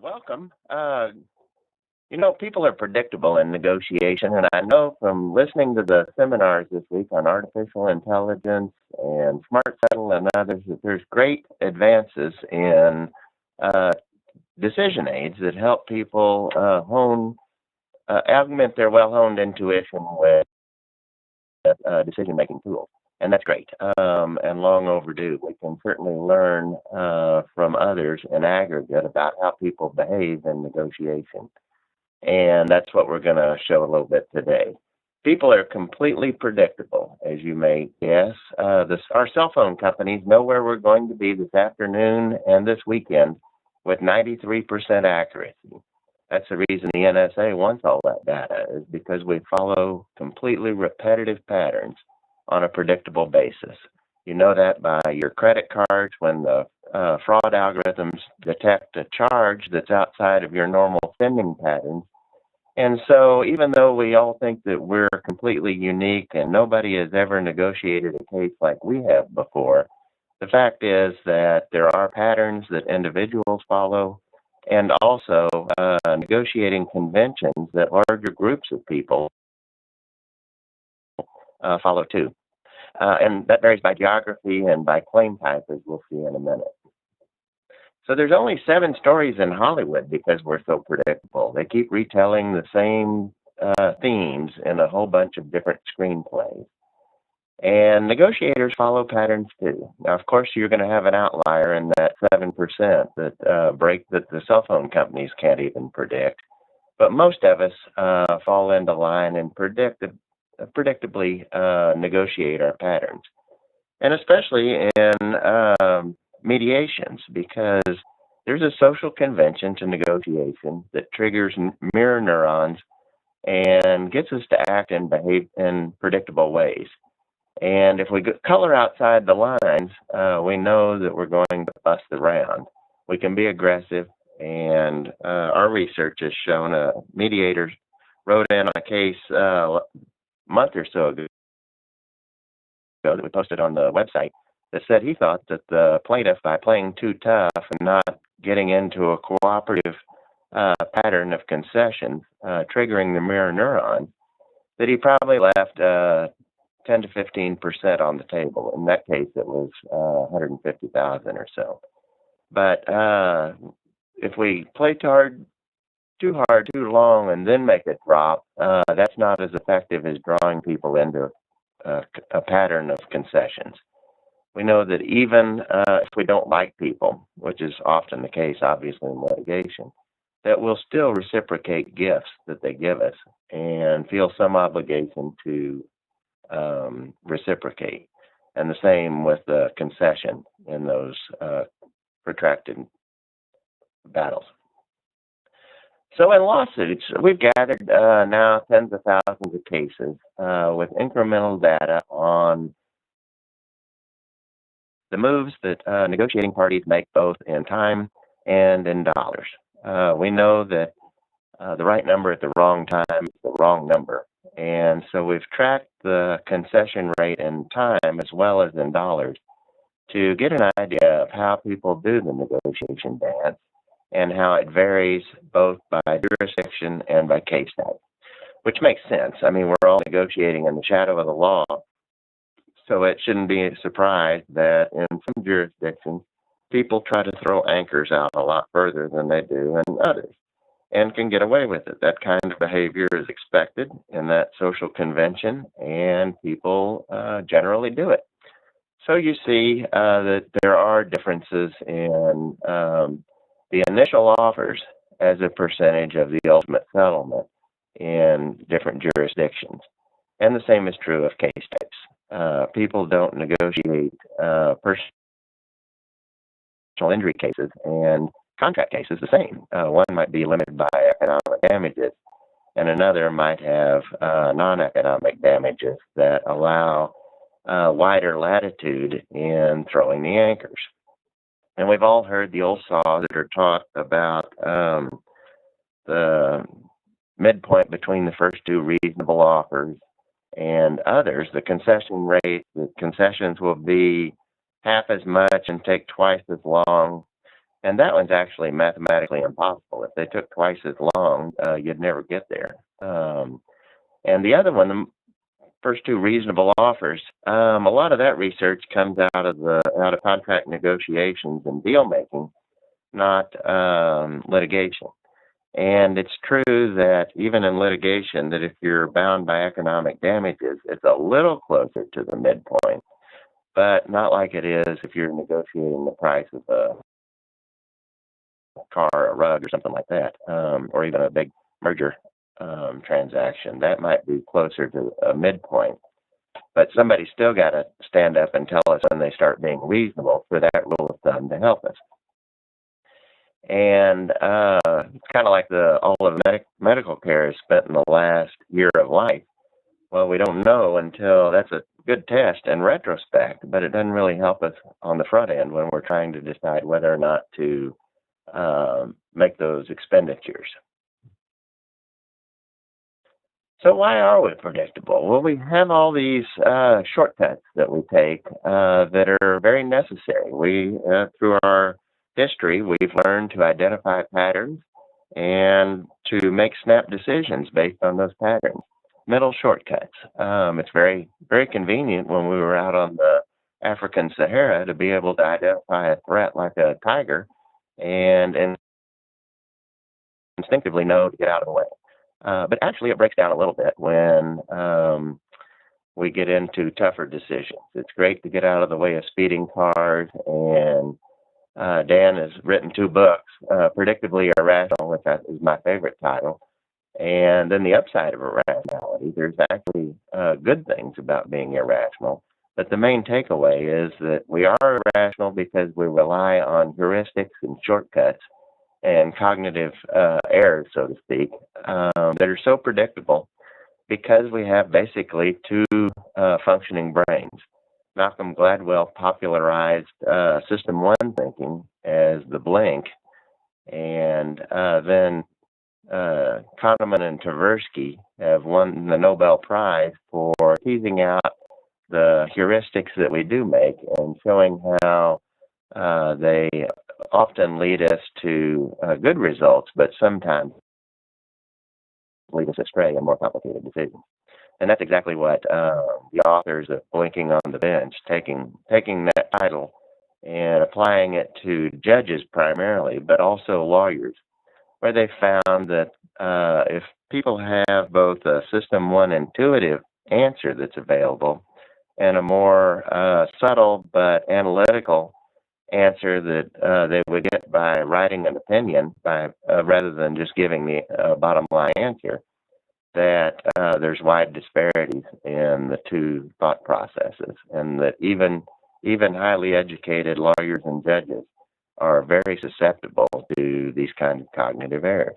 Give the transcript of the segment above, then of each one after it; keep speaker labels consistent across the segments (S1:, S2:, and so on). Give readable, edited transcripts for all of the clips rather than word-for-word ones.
S1: Welcome. People are predictable in negotiation, and I know from listening to the seminars this week on artificial intelligence and smart settle and others that there's great advances in uh, decision aids that help people augment their well-honed intuition with decision-making tools. And that's great and long overdue. We can certainly learn from others in aggregate about how people behave in negotiation. And that's what we're going to show a little bit today. People are completely predictable, as you may guess. Our cell phone companies know where we're going to be this afternoon and this weekend with 93% accuracy. That's the reason the NSA wants all that data, is because we follow completely repetitive patterns on a predictable basis. You know that by your credit cards when the fraud algorithms detect a charge that's outside of your normal spending patterns. And so even though we all think that we're completely unique and nobody has ever negotiated a case like we have before, the fact is that there are patterns that individuals follow and also negotiating conventions that larger groups of people follow too. And that varies by geography and by claim type, as we'll see in a minute. So there's only 7 stories in Hollywood because we're so predictable. They keep retelling the same themes in a whole bunch of different screenplays. And negotiators follow patterns too. Now, of course, you're going to have an outlier in that 7% that the cell phone companies can't even predict. But most of us fall into line and predictably negotiate our patterns. And especially in mediations, because there's a social convention to negotiation that triggers mirror neurons and gets us to act and behave in predictable ways. And if we color outside the lines, we know that we're going to bust the round. We can be aggressive, and our research has shown mediators wrote in a case a month or so ago that we posted on the website that said he thought that the plaintiff, by playing too tough and not getting into a cooperative pattern of concessions, triggering the mirror neurons, that he probably left 10 to 15% on the table. In that case, it was 150,000 or so. But if we play too hard, too long, and then make it drop, that's not as effective as drawing people into a pattern of concessions. We know that even if we don't like people, which is often the case, obviously, in litigation, that we'll still reciprocate gifts that they give us and feel some obligation to reciprocate. And the same with the concession in those protracted battles. So in lawsuits, we've gathered now tens of thousands of cases with incremental data on the moves that negotiating parties make both in time and in dollars. We know that the right number at the wrong time is the wrong number. And so we've tracked the concession rate in time as well as in dollars to get an idea of how people do the negotiation dance and how it varies both by jurisdiction and by case type, which makes sense. I mean, we're all negotiating in the shadow of the law, so it shouldn't be a surprise that in some jurisdictions, people try to throw anchors out a lot further than they do in others and can get away with it. That kind of behavior is expected in that social convention, and people generally do it. So you see that there are differences in the initial offers as a percentage of the ultimate settlement in different jurisdictions. And the same is true of case types. People don't negotiate personal injury cases and contract cases the same. One might be limited by economic damages, and another might have non-economic damages that allow wider latitude in throwing the anchors. And we've all heard the old saws that are taught about the midpoint between the first 2 reasonable offers and others. The concession rate, the concessions will be half as much and take twice as long. And that one's actually mathematically impossible. If they took twice as long, you'd never get there. And the other one, the first two reasonable offers, a lot of that research comes out of contract negotiations and deal making, not litigation. And it's true that even in litigation, that if you're bound by economic damages, it's a little closer to the midpoint, but not like it is if you're negotiating the price of a car, a rug, or something like that, or even a big merger transaction. That might be closer to a midpoint. But somebody's still got to stand up and tell us when they start being reasonable for that rule of thumb to help us. And it's kind of like all of medical care is spent in the last year of life. Well, we don't know until that's a good test in retrospect, but it doesn't really help us on the front end when we're trying to decide whether or not to make those expenditures. So why are we predictable? Well, we have all these shortcuts that we take that are very necessary. We, through our history, we've learned to identify patterns and to make snap decisions based on those patterns. Mental shortcuts. It's very, very convenient when we were out on the African Sahara to be able to identify a threat like a tiger and instinctively know to get out of the way. But actually, it breaks down a little bit when we get into tougher decisions. It's great to get out of the way of speeding cars, and Dan has written 2 books, Predictably Irrational, which is my favorite title, and then The Upside of Irrationality. There's actually good things about being irrational, but the main takeaway is that we are irrational because we rely on heuristics and shortcuts and cognitive errors, so to speak, that are so predictable because we have basically 2 functioning brains. Malcolm Gladwell popularized System 1 thinking as the blink, and then Kahneman and Tversky have won the Nobel Prize for teasing out the heuristics that we do make and showing how they often lead us to good results, but sometimes lead us astray in more complicated decisions. And that's exactly what the authors of Blinking on the Bench, taking that title and applying it to judges primarily, but also lawyers, where they found that if people have both a System 1 intuitive answer that's available and a more subtle but analytical answer that they would get by writing an opinion rather than just giving the bottom line answer, that there's wide disparities in the 2 thought processes, and that even highly educated lawyers and judges are very susceptible to these kinds of cognitive errors.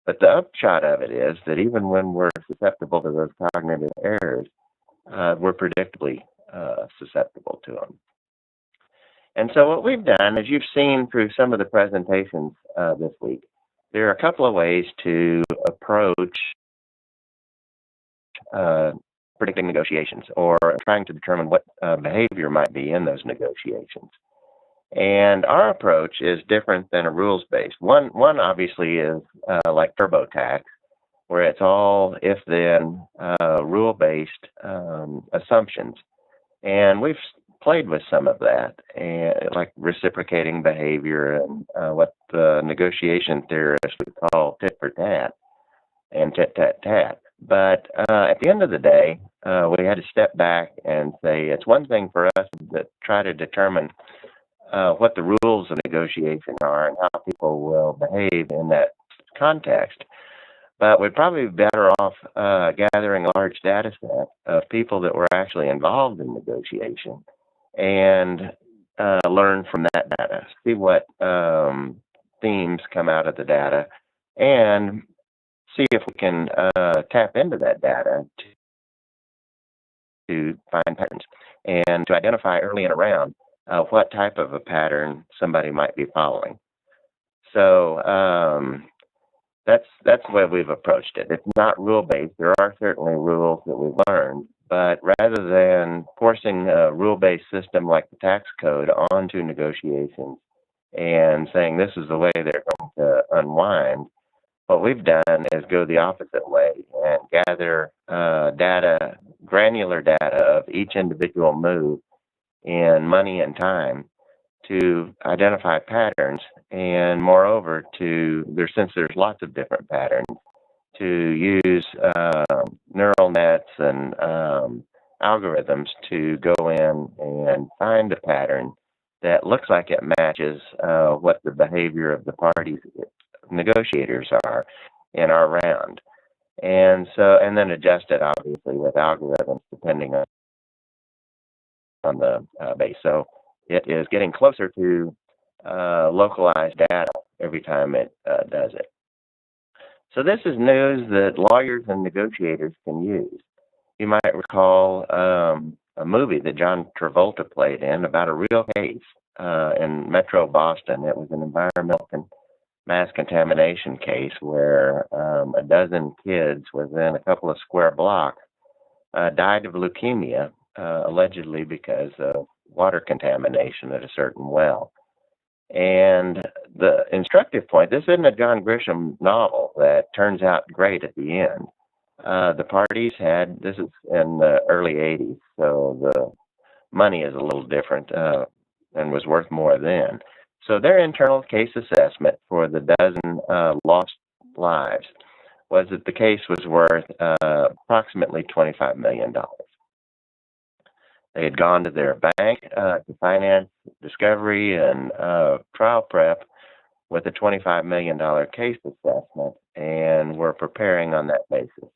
S1: But the upshot of it is that even when we're susceptible to those cognitive errors, we're predictably susceptible to them. And so what we've done, as you've seen through some of the presentations this week, there are a couple of ways to approach predicting negotiations or trying to determine what behavior might be in those negotiations. And our approach is different than a rules-based. One obviously is like TurboTax, where it's all if-then rule-based assumptions. And we've played with some of that, and like reciprocating behavior and what the negotiation theorists would call tit for tat and tit-tat-tat. But at the end of the day, we had to step back and say it's one thing for us to try to determine what the rules of negotiation are and how people will behave in that context. But we'd probably be better off gathering a large data set of people that were actually involved in negotiation and learn from that data, see what themes come out of the data, and see if we can tap into that data to find patterns and to identify early and around what type of a pattern somebody might be following. So that's the way we've approached it. It's not rule-based. There are certainly rules that we've learned, but rather than forcing a rule-based system like the tax code onto negotiations, and saying this is the way they're going to unwind. What we've done is go the opposite way and gather data, granular data of each individual move in money and time to identify patterns, and moreover, since there's lots of different patterns, to use neural nets and algorithms to go in and find a pattern that looks like it matches what the behavior of the parties negotiators are in our round, and then adjust it obviously with algorithms depending on the base. So it is getting closer to localized data every time it does it. So this is news that lawyers and negotiators can use. You might recall a movie that John Travolta played in about a real case in Metro Boston. It was an environmental mass contamination case where a dozen kids within a couple of square blocks died of leukemia, allegedly because of water contamination at a certain well. And the instructive point, this isn't a John Grisham novel that turns out great at the end. The parties this is in the early 80s, so the money is a little different and was worth more then. So their internal case assessment for the dozen lost lives was that the case was worth approximately $25 million. They had gone to their bank to finance discovery and trial prep with a $25 million case assessment, and were preparing on that basis.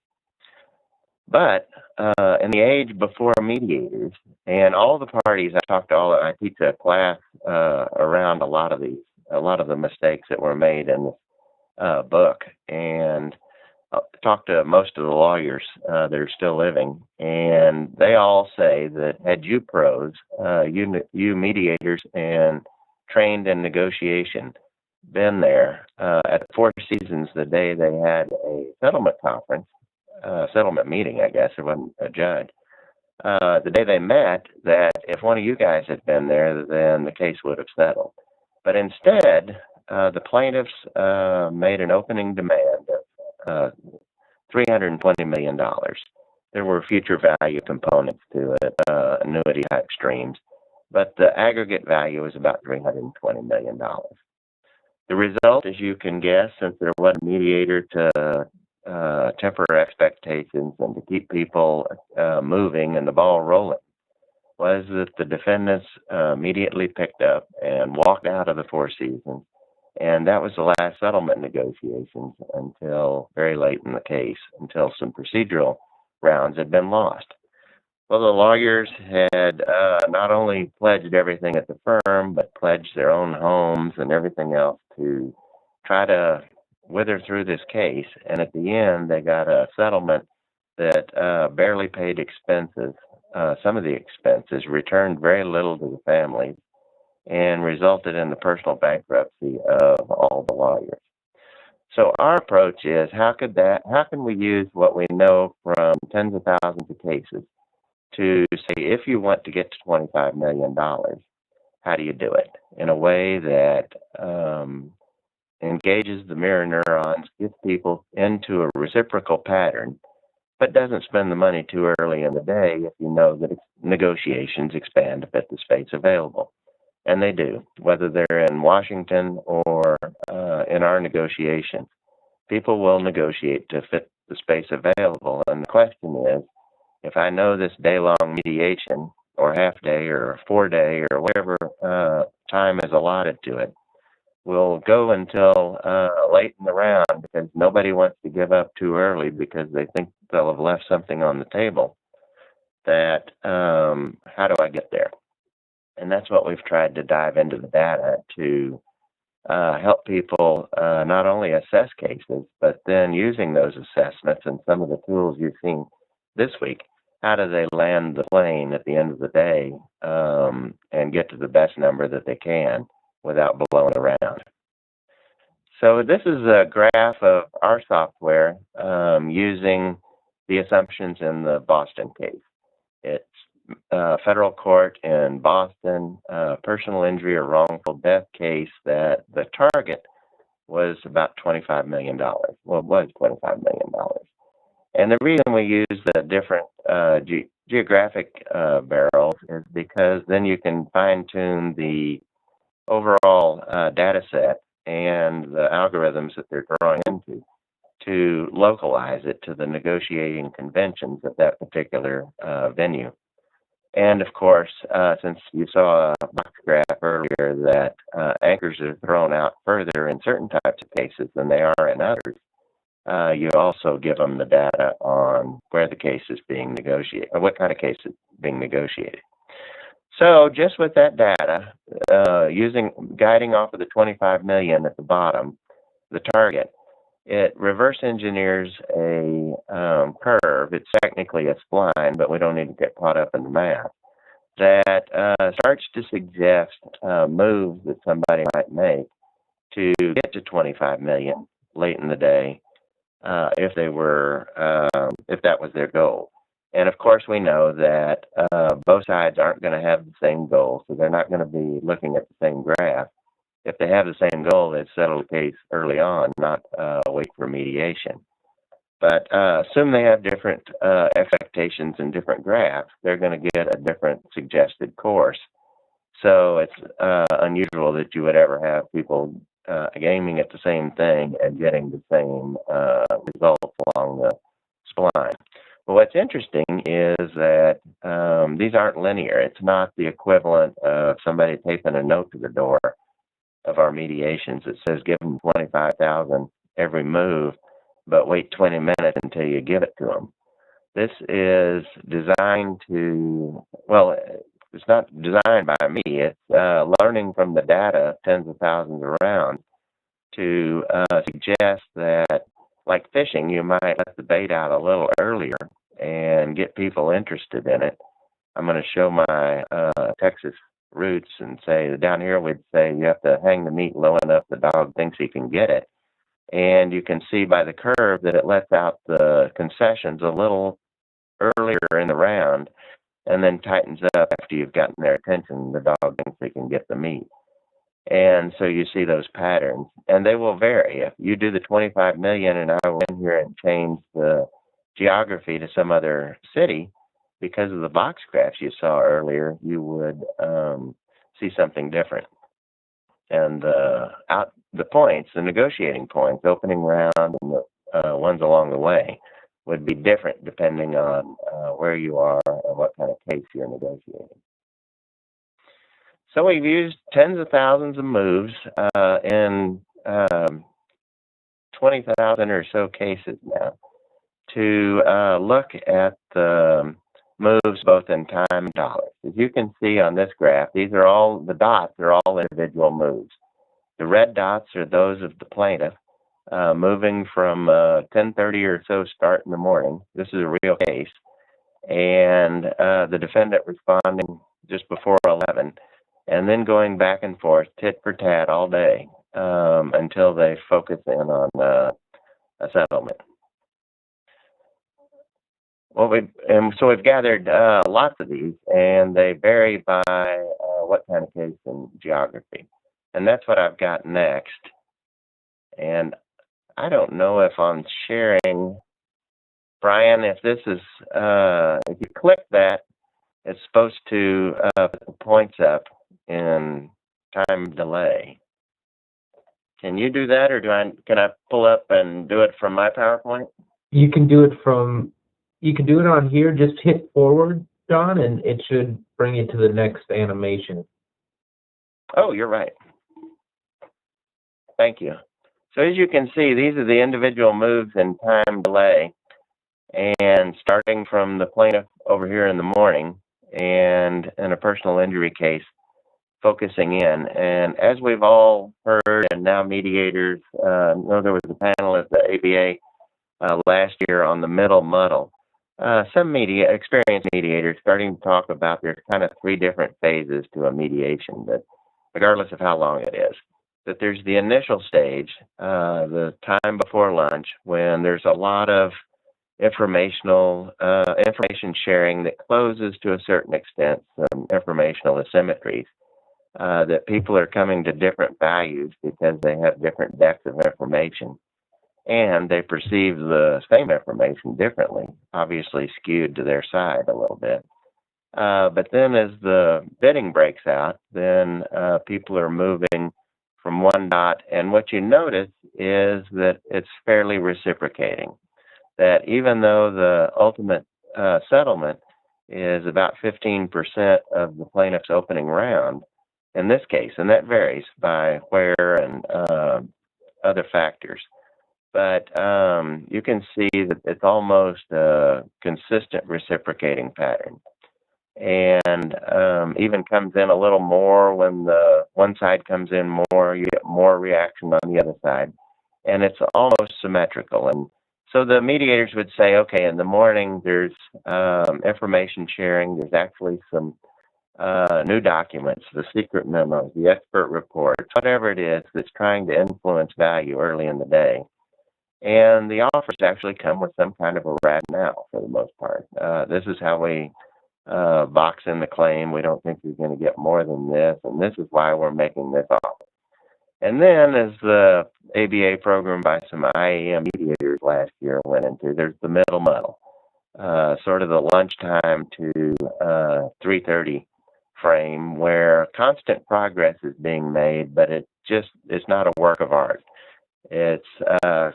S1: But in the age before mediators, and all the parties, I teach a class around a lot of the mistakes that were made in this book, and talked to most of the lawyers that are still living, and they all say that had you pros, you mediators and trained in negotiation, been there at the Four Seasons the day they had a settlement conference, settlement meeting, I guess, it wasn't a judge, the day they met, that if one of you guys had been there, then the case would have settled. But instead, the plaintiffs made an opening demand of $320 million. There were future value components to it, annuity type streams, but the aggregate value was about $320 million. The result, as you can guess, since there was a mediator to temper expectations and to keep people moving and the ball rolling, was that the defendants immediately picked up and walked out of the Four Seasons. And that was the last settlement negotiations until very late in the case, until some procedural rounds had been lost. Well, the lawyers had not only pledged everything at the firm, but pledged their own homes and everything else to try to wither through this case. And at the end, they got a settlement that barely paid expenses, some of the expenses, returned very little to the families, and resulted in the personal bankruptcy of all the lawyers. So our approach is, how can we use what we know from tens of thousands of cases to say, if you want to get to $25 million, how do you do it in a way that engages the mirror neurons, gets people into a reciprocal pattern, but doesn't spend the money too early in the day if you know that negotiations expand to fit the space available. And they do, whether they're in Washington or in our negotiations. People will negotiate to fit the space available. And the question is, if I know this day-long mediation or half-day or 4-day or whatever time is allotted to it, will go until late in the round because nobody wants to give up too early because they think they'll have left something on the table, that how do I get there? And that's what we've tried to dive into the data to help people not only assess cases, but then using those assessments and some of the tools you've seen this week, how do they land the plane at the end of the day and get to the best number that they can without blowing around. So this is a graph of our software using the assumptions in the Boston case. It's federal court in Boston, personal injury or wrongful death case that the target was about $25 million. Well, it was $25 million. And the reason we use the different geographic barrels is because then you can fine-tune the overall data set and the algorithms that they're drawing into to localize it to the negotiating conventions of that particular venue. And of course, since you saw a box graph earlier that anchors are thrown out further in certain types of cases than they are in others, you also give them the data on where the case is being negotiated, or what kind of case is being negotiated. So just with that data, guiding off of the 25 million at the bottom, the target, it reverse engineers a curve. It's technically a spline, but we don't need to get caught up in the math. That starts to suggest moves that somebody might make to get to 25 million late in the day, if that was their goal. And of course, we know that both sides aren't going to have the same goal, so they're not going to be looking at the same graph. If they have the same goal, they'd settle the case early on, not wait for mediation. But assume they have different expectations and different graphs, they're going to get a different suggested course. So it's unusual that you would ever have people aiming at the same thing and getting the same results along the spline. But what's interesting is that these aren't linear. It's not the equivalent of somebody taping a note to the door of our mediations that says give them 25,000 every move, but wait 20 minutes until you give it to them. This is designed to, well, it's not designed by me. It's learning from the data, tens of thousands around, to suggest that, like fishing, you might let the bait out a little earlier and get people interested in it. I'm going to show my Texas roots and say, down here we'd say you have to hang the meat low enough the dog thinks he can get it. And you can see by the curve that it lets out the concessions a little earlier in the round and then tightens up after you've gotten their attention. The dog thinks they can get the meat. And so you see those patterns, and they will vary. If you do the 25 million and I went here and change the geography to some other city, because of the box graphs you saw earlier, you would see something different. And the points, the negotiating points, opening round and the ones along the way, would be different depending on where you are and what kind of case you're negotiating. So we've used tens of thousands of moves in 20,000 or so cases now to look at the moves both in time and dollars. As you can see on this graph, these are all, the dots are all individual moves. The red dots are those of the plaintiff moving from 10:30 or so start in the morning. This is a real case. And the defendant responding just before 11, and then going back and forth, tit for tat all day until they focus in on a settlement. So we've gathered lots of these, and they vary by what kind of case and geography. And that's what I've got next. And I don't know if I'm sharing, Brian, if this is, if you click that, it's supposed to put the points up in time delay. Can you do that, or can I pull up and do it from my PowerPoint?
S2: You can do it on here. Just hit forward, John, and it should bring you to the next animation.
S1: Oh, you're right. Thank you. So as you can see, these are the individual moves in time delay, and starting from the plaintiff over here in the morning, and in a personal injury case, focusing in. And as we've all heard, and now mediators, know there was a panel at the ABA last year on the middle muddle. Some experienced mediators starting to talk about there's kind of 3 different phases to a mediation, but regardless of how long it is. That there's the initial stage, the time before lunch, when there's a lot of information sharing that closes to a certain extent some informational asymmetries. That people are coming to different values because they have different depths of information, and they perceive the same information differently, obviously skewed to their side a little bit. But then as the bidding breaks out, then people are moving from one dot, and what you notice is that it's fairly reciprocating. That even though the ultimate settlement is about 15% of the plaintiff's opening round, in this case, and that varies by where and other factors. But you can see that it's almost a consistent reciprocating pattern. And even comes in a little more when the one side comes in more, you get more reaction on the other side. And it's almost symmetrical. And so the mediators would say, okay, in the morning there's information sharing, there's actually some new documents, the secret memos, the expert reports, whatever it is that's trying to influence value early in the day. And the offers actually come with some kind of a rationale for the most part. This is how we box in the claim. We don't think you're going to get more than this, and this is why we're making this offer. And then, as the ABA program by some IAM mediators last year went into, there's the middle muddle, sort of the lunchtime to 3:30 frame, where constant progress is being made, but it's not a work of art. It's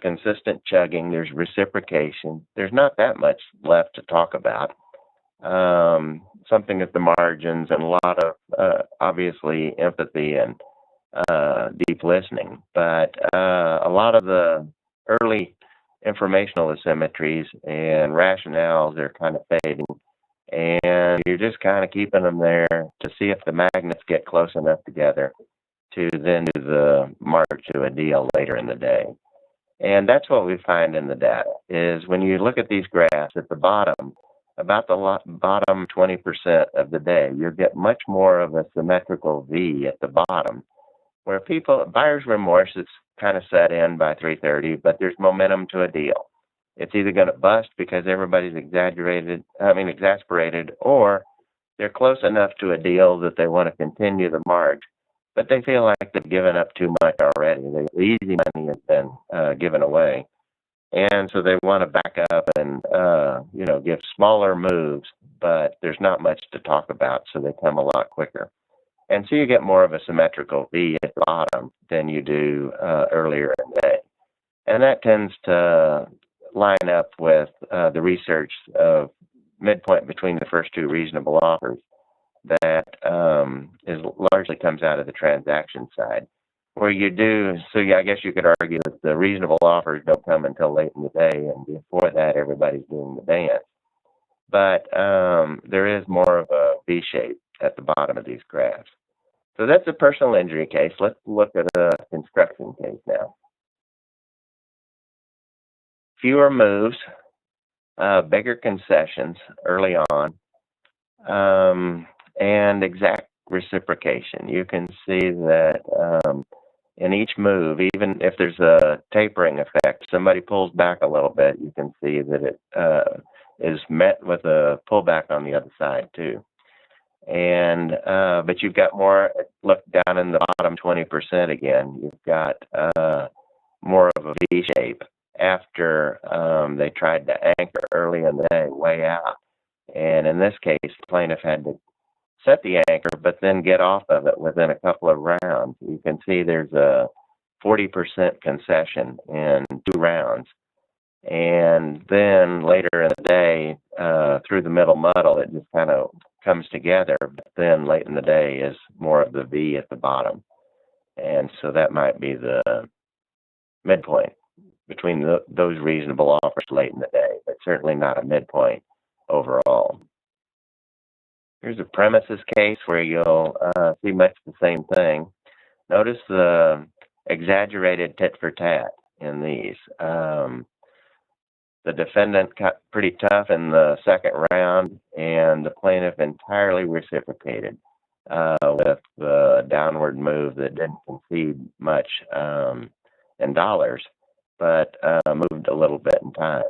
S1: consistent chugging. There's reciprocation. There's not that much left to talk about. Something at the margins, and a lot of obviously empathy and deep listening. But a lot of the early informational asymmetries and rationales are kind of fading, and you're just kind of keeping them there to see if the magnets get close enough together to then do the march to a deal later in the day. And that's what we find in the data, is when you look at these graphs at the bottom, about the bottom 20% of the day, you get much more of a symmetrical V at the bottom, where buyer's remorse is kind of set in by 3:30, but there's momentum to a deal. It's either going to bust because everybody's exasperated, or they're close enough to a deal that they want to continue the march, but they feel like they've given up too much already. The easy money has been given away. And so they want to back up and, give smaller moves, but there's not much to talk about, so they come a lot quicker. And so you get more of a symmetrical V at the bottom than you do earlier in the day. And that tends to line up with the research of midpoint between the first two reasonable offers that largely comes out of the transaction side, where you do. So I guess you could argue that the reasonable offers don't come until late in the day, and before that, everybody's doing the dance. But there is more of a V shape at the bottom of these graphs. So that's a personal injury case. Let's look at a construction case now. Fewer moves, bigger concessions early on, and exact reciprocation. You can see that in each move, even if there's a tapering effect, somebody pulls back a little bit, you can see that it is met with a pullback on the other side too. And but you've got more. Look down in the bottom 20% again. You've got more of a V shape after they tried to anchor early in the day, way out. And in this case, the plaintiff had to set the anchor, but then get off of it within a couple of rounds. You can see there's a 40% concession in 2 rounds. And then later in the day, through the middle muddle, it just kind of comes together. But then late in the day is more of the V at the bottom. And so that might be the midpoint between those reasonable offers late in the day, but certainly not a midpoint overall. Here's a premises case where you'll see much the same thing. Notice the exaggerated tit for tat in these. The defendant got pretty tough in the second round, and the plaintiff entirely reciprocated with the downward move that didn't concede much in dollars, but moved a little bit in time.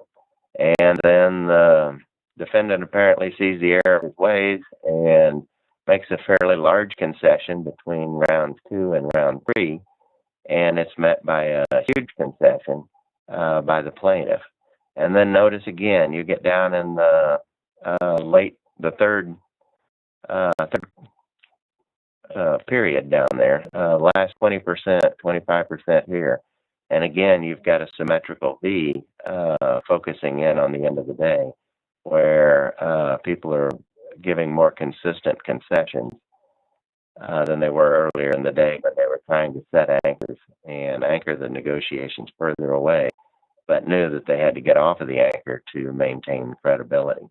S1: And then the defendant apparently sees the error of his ways and makes a fairly large concession between round 2 and round 3, and it's met by a huge concession by the plaintiff. And then notice again, you get down in the third period down there, last 20%, 25% here. And again, you've got a symmetrical V focusing in on the end of the day, where people are giving more consistent concessions than they were earlier in the day when they were trying to set anchors and anchor the negotiations further away, but knew that they had to get off of the anchor to maintain credibility.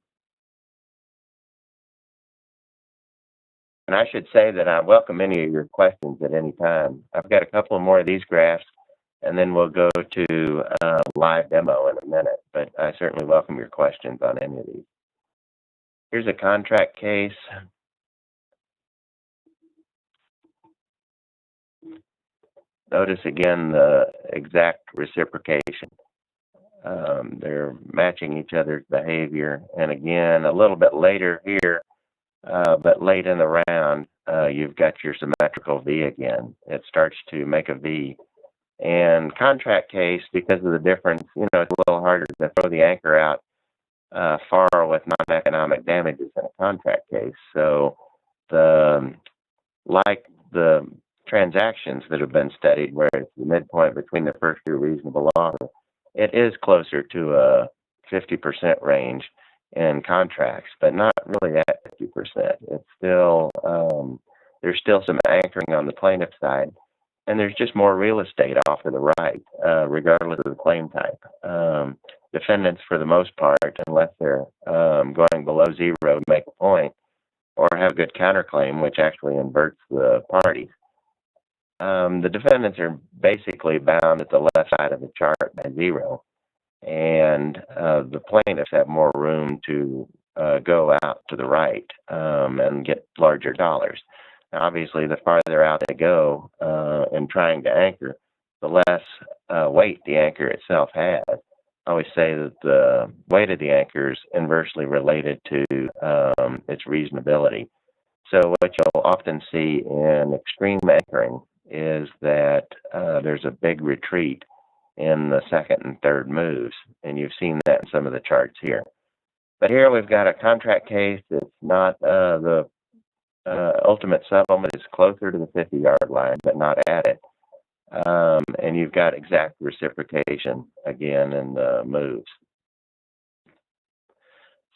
S1: And I should say that I welcome any of your questions at any time. I've got a couple more of these graphs, and then we'll go to live demo in a minute, but I certainly welcome your questions on any of these. Here's a contract case. Notice again the exact reciprocation. They're matching each other's behavior. And again, a little bit later here, but late in the round, you've got your symmetrical V again. It starts to make a V. And contract case, because of the difference, it's a little harder to throw the anchor out far with non-economic damages in a contract case. So like the transactions that have been studied, where it's the midpoint between the first two reasonable offers, it is closer to a 50% range in contracts, but not really at 50%. It's still, there's still some anchoring on the plaintiff side, and there's just more real estate off to the right, regardless of the claim type. Defendants, for the most part, unless they're going below zero to make a point, or have a good counterclaim, which actually inverts the parties. The defendants are basically bound at the left side of the chart by zero, and the plaintiffs have more room to go out to the right and get larger dollars. Now, obviously, the farther out they go in trying to anchor, the less weight the anchor itself has. I always say that the weight of the anchor is inversely related to its reasonability. So what you'll often see in extreme anchoring is that there's a big retreat in the second and third moves, and you've seen that in some of the charts here. But here we've got a contract case that's not the ultimate settlement is closer to the 50-yard line, but not at it. And you've got exact reciprocation again in the moves.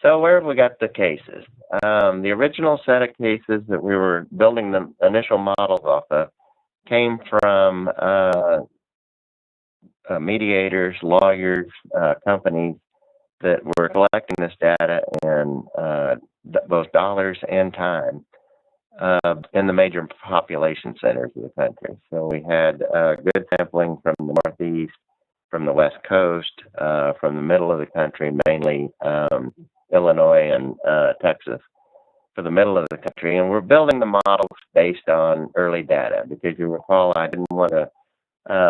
S1: So where have we got the cases? The original set of cases that we were building the initial models off of came from mediators, lawyers, companies that were collecting this data in both dollars and time in the major population centers of the country. So we had good sampling from the Northeast, from the West Coast, from the middle of the country, mainly Illinois and Texas, for the middle of the country. And we're building the models based on early data, because you recall I didn't want to,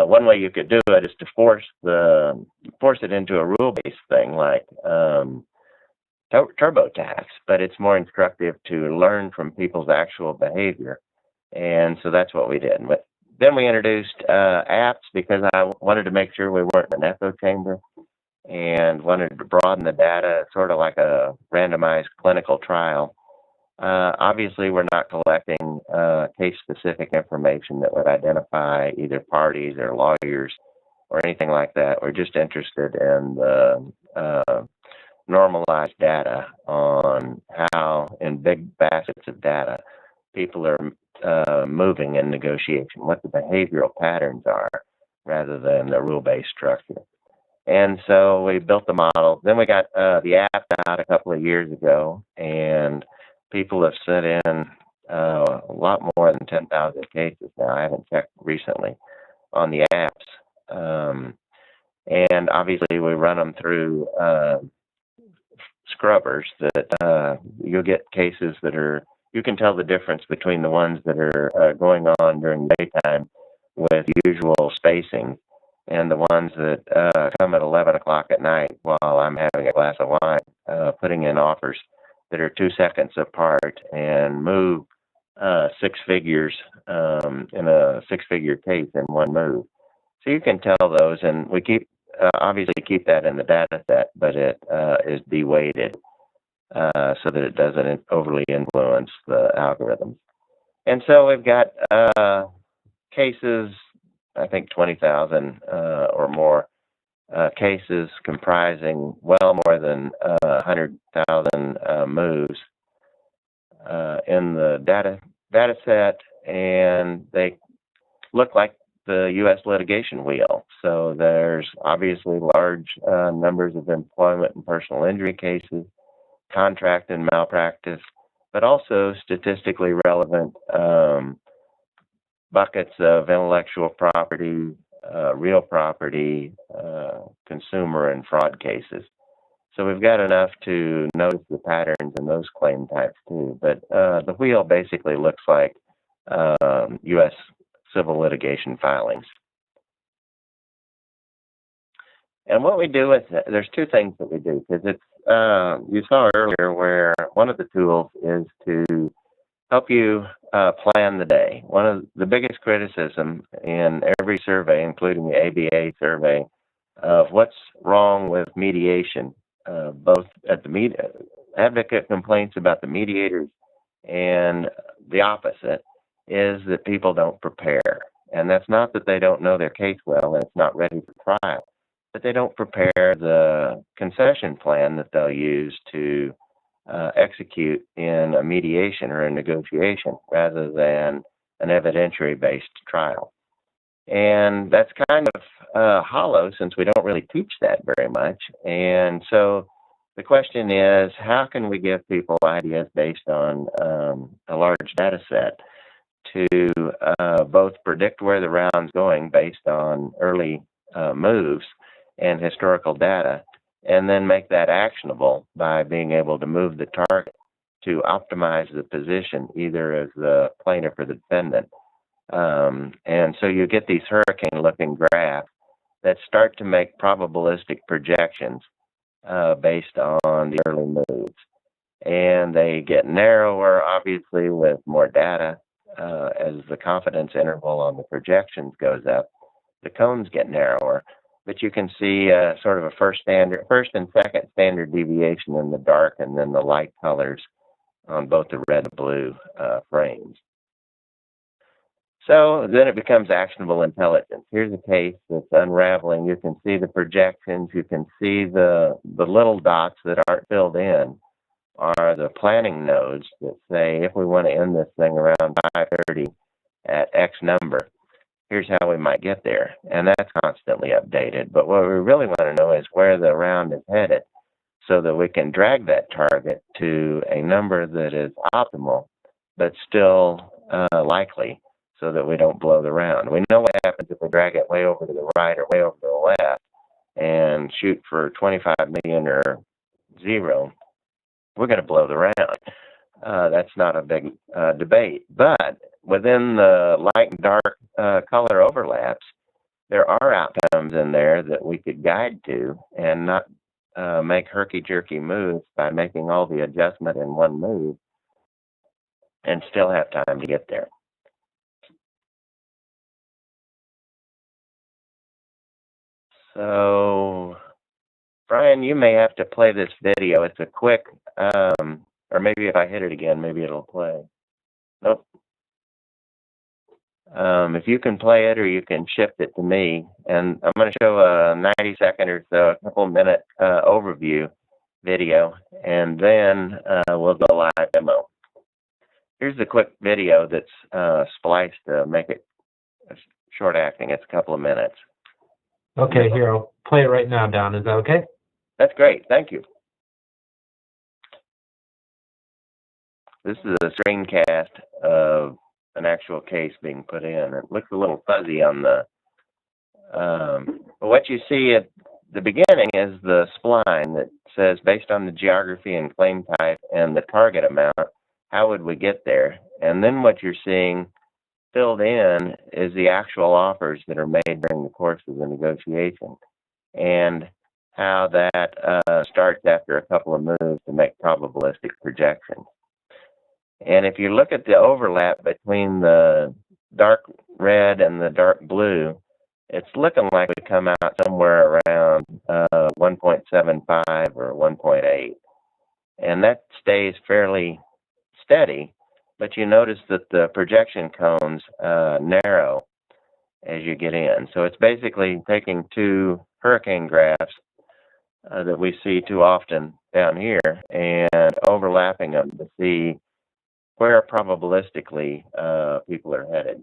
S1: one way you could do it is to force it into a rule-based thing like TurboTax, but it's more instructive to learn from people's actual behavior. And so that's what we did. But then we introduced apps, because I wanted to make sure we weren't in an echo chamber and wanted to broaden the data, sort of like a randomized clinical trial. Obviously, we're not collecting case-specific information that would identify either parties or lawyers or anything like that. We're just interested in the normalized data on how, in big baskets of data, people are moving in negotiation, what the behavioral patterns are, rather than the rule-based structure. And so we built the model. Then we got the app out a couple of years ago, and people have sent in a lot more than 10,000 cases now. I haven't checked recently on the apps. And obviously we run them through scrubbers that you'll get cases that are, you can tell the difference between the ones that are going on during daytime with usual spacing and the ones that come at 11 o'clock at night while I'm having a glass of wine, putting in offers that are 2 seconds apart and move 6 figures in a 6-figure case in one move. So you can tell those, and we obviously keep that in the data set, but it is deweighted so that it doesn't overly influence the algorithms. And so we've got cases, I think 20,000 or more cases comprising well more than 100,000 moves in the data set, and they look like the U.S. litigation wheel. So there's obviously large numbers of employment and personal injury cases, contract and malpractice, but also statistically relevant buckets of intellectual property, real property, consumer and fraud cases. So we've got enough to notice the patterns in those claim types too. But the wheel basically looks like U.S. civil litigation filings. And what we do with it, there's 2 things that we do, because it's you saw earlier where one of the tools is to help you plan the day. One of the biggest criticism in every survey, including the ABA survey, of what's wrong with mediation, both at the advocate complaints about the mediators and the opposite, is that people don't prepare. And that's not that they don't know their case well and it's not ready for trial, but they don't prepare the concession plan that they'll use to execute in a mediation or a negotiation rather than an evidentiary-based trial. And that's kind of hollow, since we don't really teach that very much. And so the question is, how can we give people ideas based on a large data set to both predict where the round's going based on early moves and historical data, and then make that actionable by being able to move the target to optimize the position, either as the plaintiff or the defendant. And so you get these hurricane-looking graphs that start to make probabilistic projections based on the early moves. And they get narrower, obviously, with more data. As the confidence interval on the projections goes up, the cones get narrower. But you can see sort of a first and second standard deviation in the dark, and then the light colors on both the red and blue frames. So then it becomes actionable intelligence. Here's a case that's unraveling. You can see the projections. You can see the little dots that aren't filled in are the planning nodes that say, if we want to end this thing around 5:30 at X number, here's how we might get there. And that's constantly updated. But what we really want to know is where the round is headed, so that we can drag that target to a number that is optimal, but still likely, so that we don't blow the round. We know what happens if we drag it way over to the right or way over to the left and shoot for 25 million or 0. We're going to blow the round. That's not a big debate. But within the light and dark color overlaps, there are outcomes in there that we could guide to and not make herky-jerky moves by making all the adjustment in one move and still have time to get there. So, Brian, you may have to play this video. It's a quick, or maybe if I hit it again, maybe it'll play. Nope. If you can play it, or you can shift it to me, and I'm going to show a 90-second or so, a couple-minute overview video, and then we'll go live demo. Here's the quick video that's spliced to make it short acting. It's a couple of minutes.
S2: Okay, here, I'll play it right now, Don. Is that okay?
S1: That's great. Thank you. This is a screencast of an actual case being put in. It looks a little fuzzy on the... but what you see at the beginning is the spline that says, based on the geography and claim type and the target amount, how would we get there? And then what you're seeing filled in is the actual offers that are made during the course of the negotiation, and how that starts after a couple of moves to make probabilistic projections. And if you look at the overlap between the dark red and the dark blue, it's looking like we come out somewhere around 1.75 or 1.8. And that stays fairly steady, but you notice that the projection cones narrow as you get in. So it's basically taking two hurricane graphs that we see too often down here and overlapping them to see where probabilistically people are headed.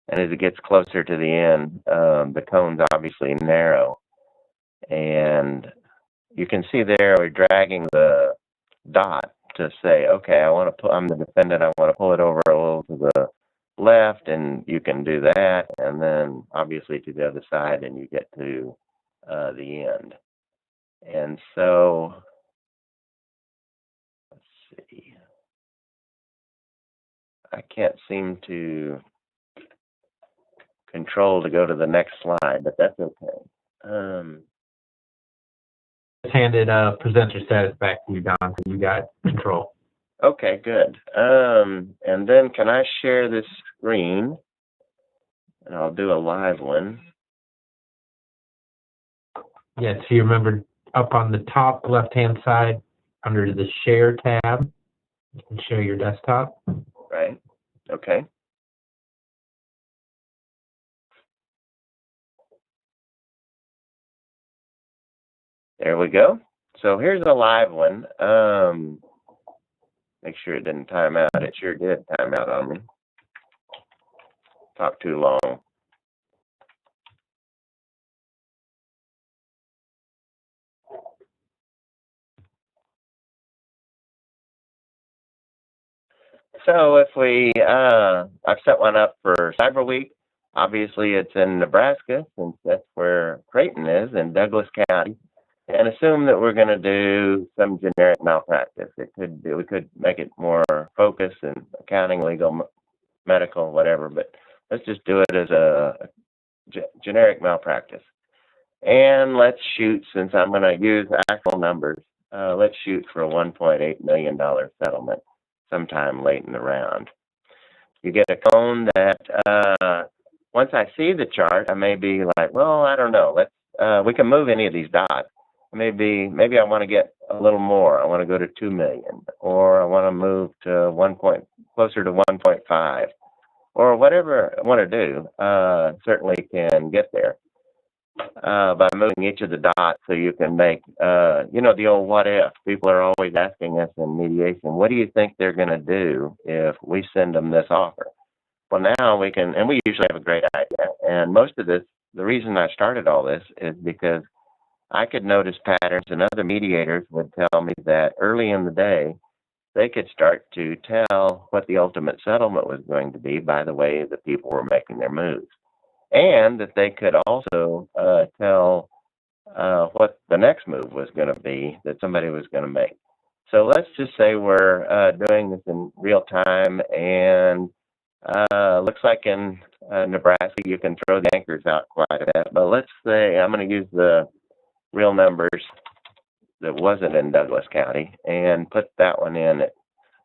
S1: And as it gets closer to the end, the cones obviously narrow. And you can see there we're dragging the dot to say, okay, I'm the defendant, I want to pull it over a little to the left, and you can do that, and then obviously to the other side, and you get to the end. And so, let's see. I can't seem to control to go to the next slide, but that's okay.
S2: Just handed presenter status back to you, Don, so you got control.
S1: Okay, good. And then can I share this screen? And I'll do a live one.
S2: Yeah, so you remember up on the top left-hand side, under the Share tab, you can share your desktop.
S1: Right. Okay. There we go. So here's a live one. Make sure it didn't time out. It sure did time out on me. Talk too long. So if I've set one up for Cyber Week. Obviously, it's in Nebraska, since that's where Creighton is, in Douglas County. And assume that we're going to do some generic malpractice. We could make it more focused in accounting, legal, medical, whatever. But let's just do it as a generic malpractice. And let's shoot, since I'm going to use actual numbers, let's shoot for a $1.8 million settlement sometime late in the round. You get a cone that once I see the chart, I may be like, well, I don't know. We can move any of these dots. Maybe I want to get a little more. I want to go to 2 million, or I want to move to closer to 1.5, or whatever I want to do. Certainly can get there by moving each of the dots, so you can make, the old what if. People are always asking us in mediation, what do you think they're going to do if we send them this offer? Well, now we can, and we usually have a great idea. And most of this, the reason I started all this is because I could notice patterns, and other mediators would tell me that early in the day, they could start to tell what the ultimate settlement was going to be by the way that people were making their moves. And that they could also tell what the next move was going to be that somebody was going to make. So let's just say we're doing this in real time, and looks like in Nebraska you can throw the anchors out quite a bit. But let's say I'm going to use the real numbers that wasn't in Douglas County and put that one in at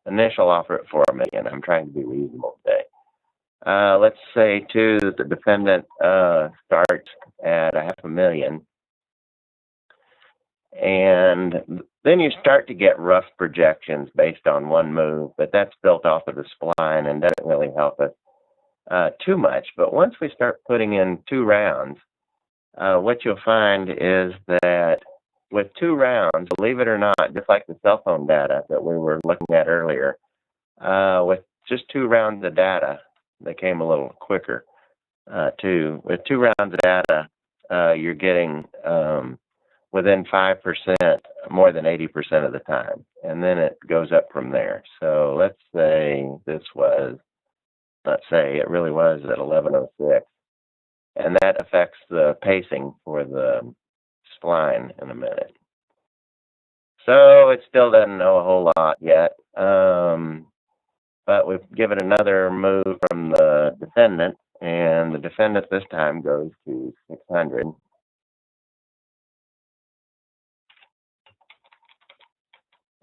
S1: initial offer at $4 million. I'm trying to be reasonable today. Let's say too that the defendant starts at $500,000, and then you start to get rough projections based on one move, but that's built off of the spline and doesn't really help us too much. But once we start putting in 2 rounds, what you'll find is that with 2 rounds, believe it or not, just like the cell phone data that we were looking at earlier, with just 2 rounds of data, they came a little quicker too. With 2 rounds of data, you're getting within 5% more than 80% of the time, and then it goes up from there. So let's say it really was at 11:06. And that affects the pacing for the spline in a minute. So it still doesn't know a whole lot yet. But we've given another move from the defendant, and the defendant this time goes to 600.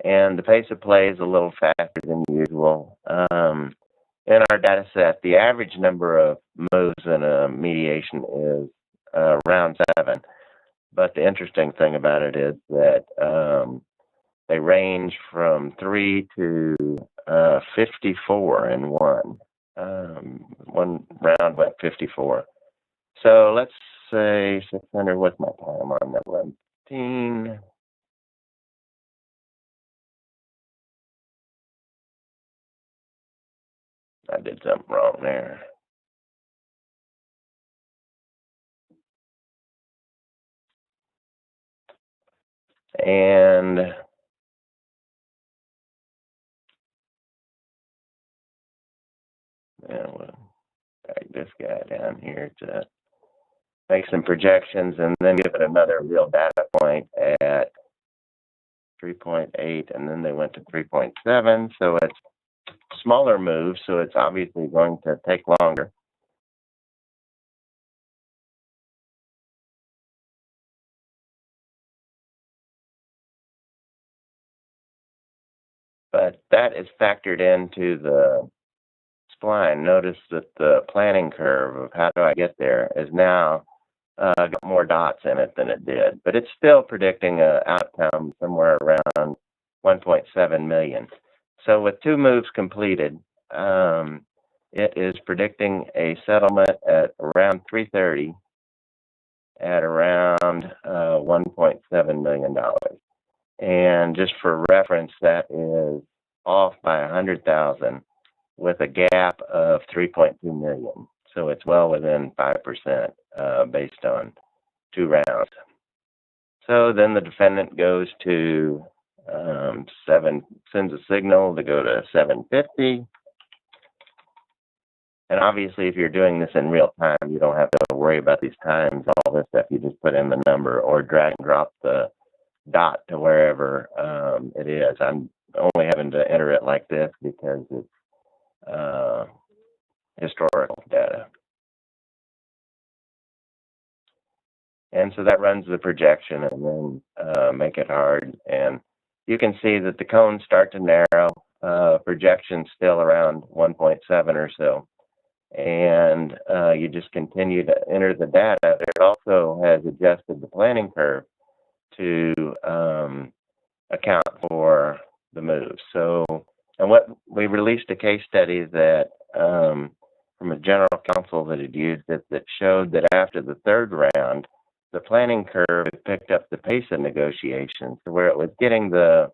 S1: And the pace of play is a little faster than usual. In our data set, the average number of moves in a mediation is around 7. But the interesting thing about it is that they range from 3 to 54 in one. One round went 54. So let's say 600. What's my time on that one? 15. I did something wrong there. And we'll drag this guy down here to make some projections and then give it another real data point at 3.8, and then they went to 3.7. So it's smaller moves, so it's obviously going to take longer. But that is factored into the spline. Notice that the planning curve of how do I get there is now got more dots in it than it did. But it's still predicting an outcome somewhere around 1.7 million. So with 2 moves completed, it is predicting a settlement at around 330 at around $1.7 million. And just for reference, that is off by 100,000 with a gap of 3.2 million. So it's well within 5% based on 2 rounds. So then the defendant goes to sends a signal to go to 750. And obviously, if you're doing this in real time, you don't have to worry about these times, all this stuff. You just put in the number or drag and drop the dot to wherever it is. I'm only having to enter it like this because it's historical data. And so that runs the projection and then make it hard. And you can see that the cones start to narrow, projection's still around 1.7 or so. And you just continue to enter the data. It also has adjusted the planning curve to account for the moves. So, and what we released a case study that from a general counsel that had used it that showed that after the 3rd round, the planning curve picked up the pace of negotiations to where it was getting the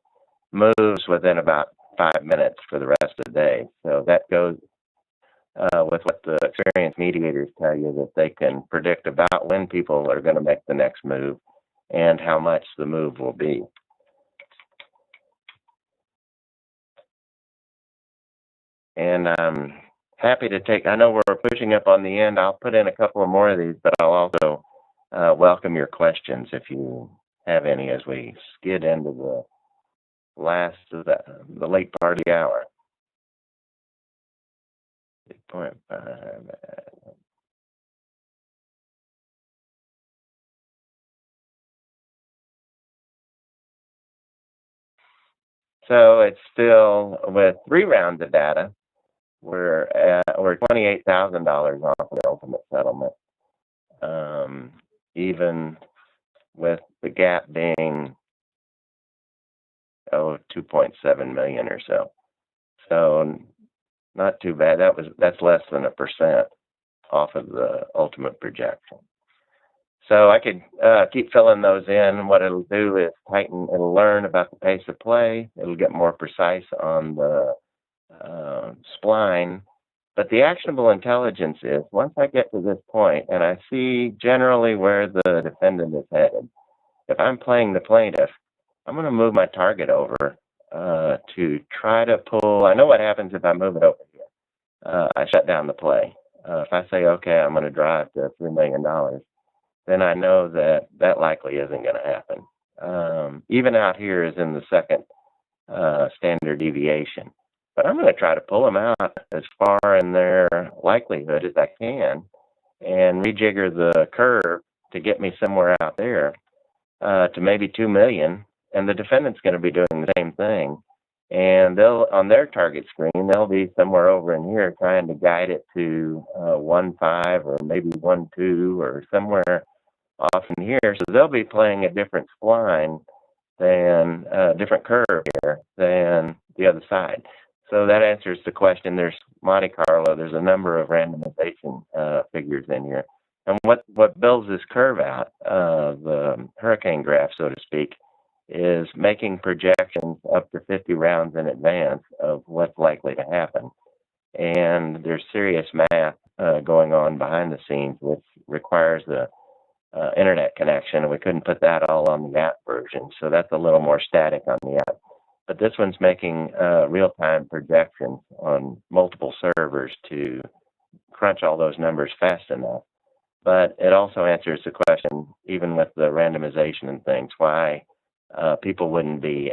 S1: moves within about 5 minutes for the rest of the day. So that goes with what the experienced mediators tell you, that they can predict about when people are going to make the next move and how much the move will be. And I'm happy to take, I know we're pushing up on the end. I'll put in a couple of more of these, but I'll also welcome your questions if you have any as we skid into the last of the late part of the hour. 8.5. So it's still with 3 rounds of data. We're $28,000 off the ultimate settlement, even with the gap being 2.7 million or so. So not too bad. That's less than 1% off of the ultimate projection. So I could keep filling those in. What it'll do is tighten. It'll learn about the pace of play. It'll get more precise on the spline. But the actionable intelligence is, once I get to this point and I see generally where the defendant is headed, if I'm playing the plaintiff, I'm going to move my target over to try to pull. I know what happens if I move it over here. I shut down the play. If I say, okay, I'm going to drive to $3 million, then I know that that likely isn't going to happen. Even out here is in the second standard deviation. But I'm going to try to pull them out as far in their likelihood as I can and rejigger the curve to get me somewhere out there to maybe 2 million. And the defendant's going to be doing the same thing. And they'll, on their target screen, they'll be somewhere over in here trying to guide it to 1.5 or maybe 1.2 or somewhere off in here. So they'll be playing a different spline than a different curve here than the other side. So that answers the question. There's Monte Carlo. There's a number of randomization figures in here. And what builds this curve out, the hurricane graph, so to speak, is making projections up to 50 rounds in advance of what's likely to happen. And there's serious math going on behind the scenes, which requires the internet connection. And we couldn't put that all on the app version. So that's a little more static on the app. But this one's making real-time projections on multiple servers to crunch all those numbers fast enough. But it also answers the question, even with the randomization and things, why people wouldn't be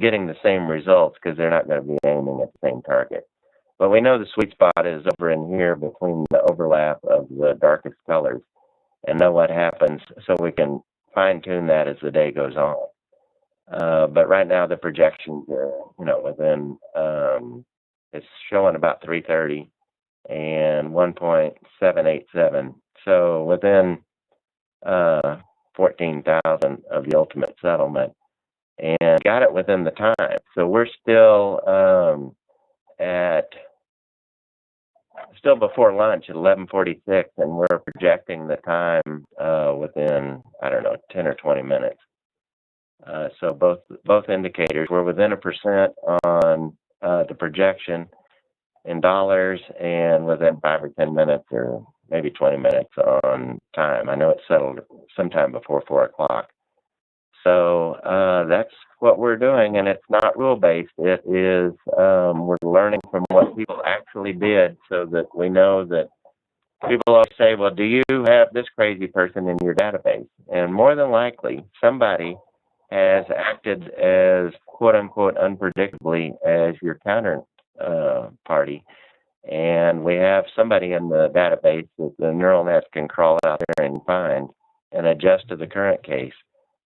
S1: getting the same results, because they're not going to be aiming at the same target. But we know the sweet spot is over in here between the overlap of the darkest colors, and know what happens, so we can fine-tune that as the day goes on. But right now the projections are, within, it's showing about 330 and 1.787. So within 14,000 of the ultimate settlement, and got it within the time. So we're still still before lunch at 11:46, and we're projecting the time within, I don't know, 10 or 20 minutes. So both indicators, we're within 1% on the projection in dollars, and within 5 or 10 minutes or maybe 20 minutes on time. I know it's settled sometime before 4 o'clock. So that's what we're doing, and it's not rule-based. It is, we're learning from what people actually did, so that we know that people always say, well, do you have this crazy person in your database? And more than likely, somebody has acted as quote-unquote unpredictably as your counter party. And we have somebody in the database that the neural net can crawl out there and find and adjust to the current case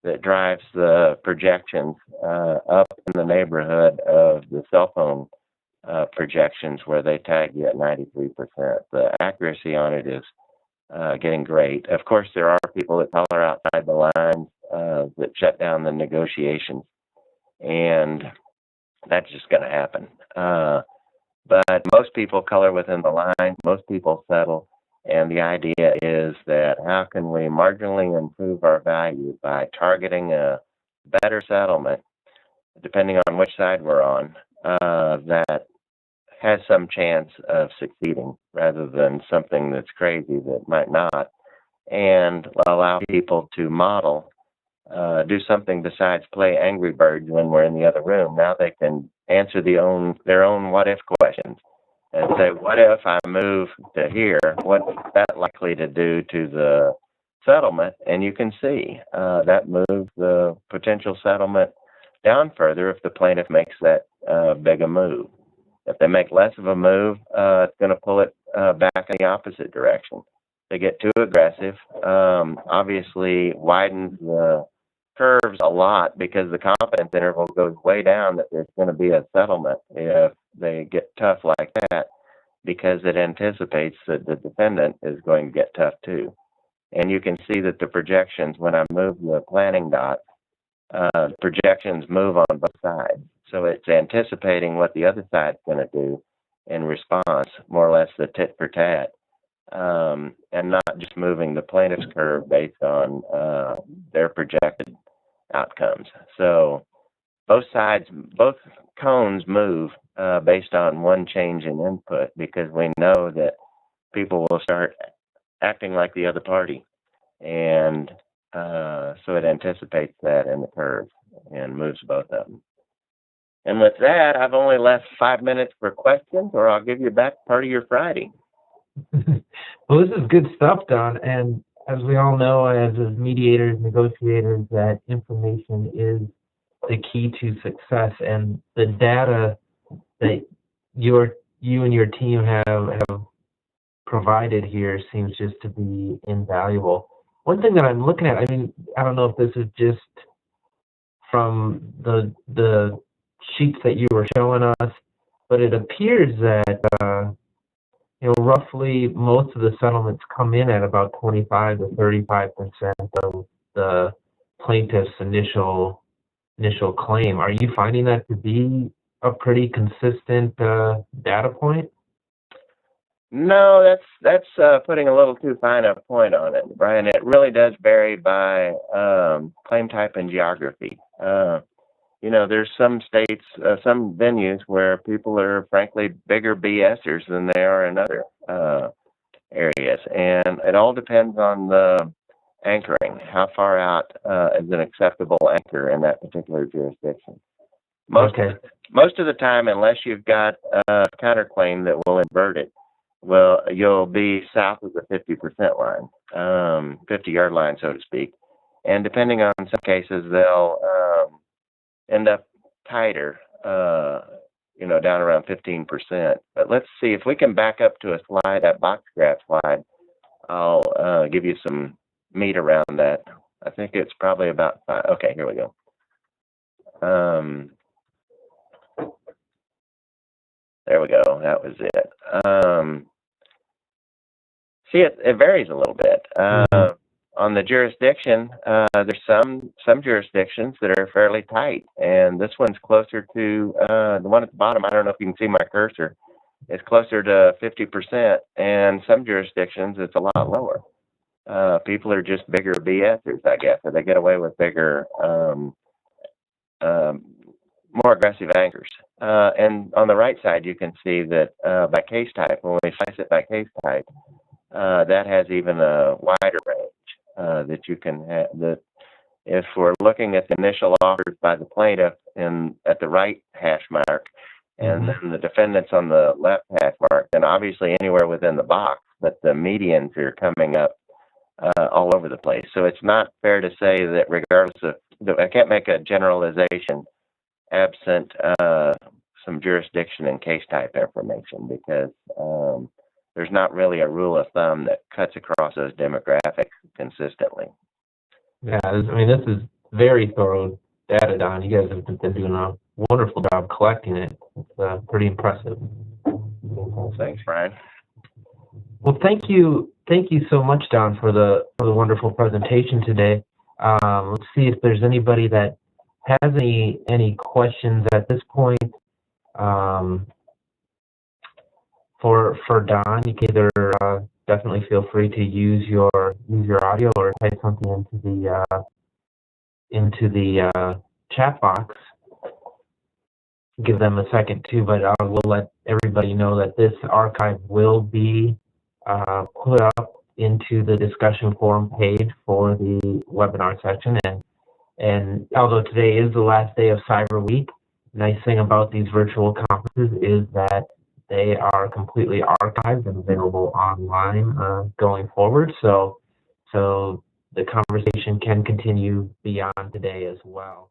S1: that drives the projections up in the neighborhood of the cell phone projections, where they tag you at 93%. The accuracy on it is getting great. Of course, there are people that color outside the lines that shut down the negotiations, and that's just going to happen. But most people color within the lines, most people settle, and the idea is that how can we marginally improve our value by targeting a better settlement, depending on which side we're on, that has some chance of succeeding, rather than something that's crazy that might not, and allow people to model, do something besides play Angry Birds when we're in the other room. Now they can answer their own what-if questions and say, what if I move to here? What's that likely to do to the settlement? And you can see that moves the potential settlement down further if the plaintiff makes that big a move. If they make less of a move, it's going to pull it back in the opposite direction. They get too aggressive, obviously widens the curves a lot, because the confidence interval goes way down that there's going to be a settlement if they get tough like that, because it anticipates that the defendant is going to get tough too. And you can see that the projections, when I move the planning dot, projections move on both sides. So it's anticipating what the other side's going to do in response, more or less the tit for tat, and not just moving the plaintiff's curve based on their projected outcomes. So both cones move based on one change in input, because we know that people will start acting like the other party. And so it anticipates that in the curve and moves both of them. And with that, I've only left 5 minutes for questions, or I'll give you back part of your Friday.
S2: Well, this is good stuff, Don. And as we all know, as mediators, negotiators, that information is the key to success, and the data that you and your team have provided here seems just to be invaluable. One thing that I'm looking at, I mean, I don't know if this is just from the sheets that you were showing us, but it appears that roughly most of the settlements come in at about 25 to 35% of the plaintiff's initial claim. Are you finding that to be a pretty consistent data point?
S1: No, that's putting a little too fine a point on it, Brian. It really does vary by claim type and geography. There's some states, some venues where people are frankly bigger BSers than they are in other areas, and it all depends on the anchoring. How far out is an acceptable anchor in that particular jurisdiction? Most of the time, unless you've got a counterclaim that will invert it, well, you'll be south of the 50% line, 50-yard line, so to speak. And depending on some cases, they'll end up tighter, down around 15%. But let's see if we can back up to a slide, that box graph slide. I'll give you some meat around that. I think it's probably about 5. Okay, here we go. There we go. That was it. See, it varies a little bit. On the jurisdiction, there's some jurisdictions that are fairly tight, and this one's closer to the one at the bottom. I don't know if you can see my cursor. It's closer to 50%, and some jurisdictions it's a lot lower. People are just bigger BSers, I guess, so they get away with bigger, more aggressive anchors. And on the right side, you can see that by case type, when we slice it by case type, that has even a wider range that you can have. That if we're looking at the initial offers by the plaintiff and at the right hash mark, and then the defendants on the left hash mark, then obviously anywhere within the box, but the medians are coming up all over the place. So it's not fair to say that regardless of, I can't make a generalization absent some jurisdiction and case type information, because there's not really a rule of thumb that cuts across those demographics consistently.
S2: Yeah, I mean, this is very thorough data, Don. You guys have been doing a wonderful job collecting it. It's pretty impressive.
S1: Thanks, Brian.
S2: Well, thank you so much, Don, for the wonderful presentation today. Let's see if there's anybody that has any questions at this point. For Don, you can either definitely feel free to use your audio or type something into the chat box. Give them a second too, but I will let everybody know that this archive will be put up into the discussion forum page for the webinar section. And although today is the last day of Cyber Week, nice thing about these virtual conferences is that they are completely archived and available online going forward. So the conversation can continue beyond today as well.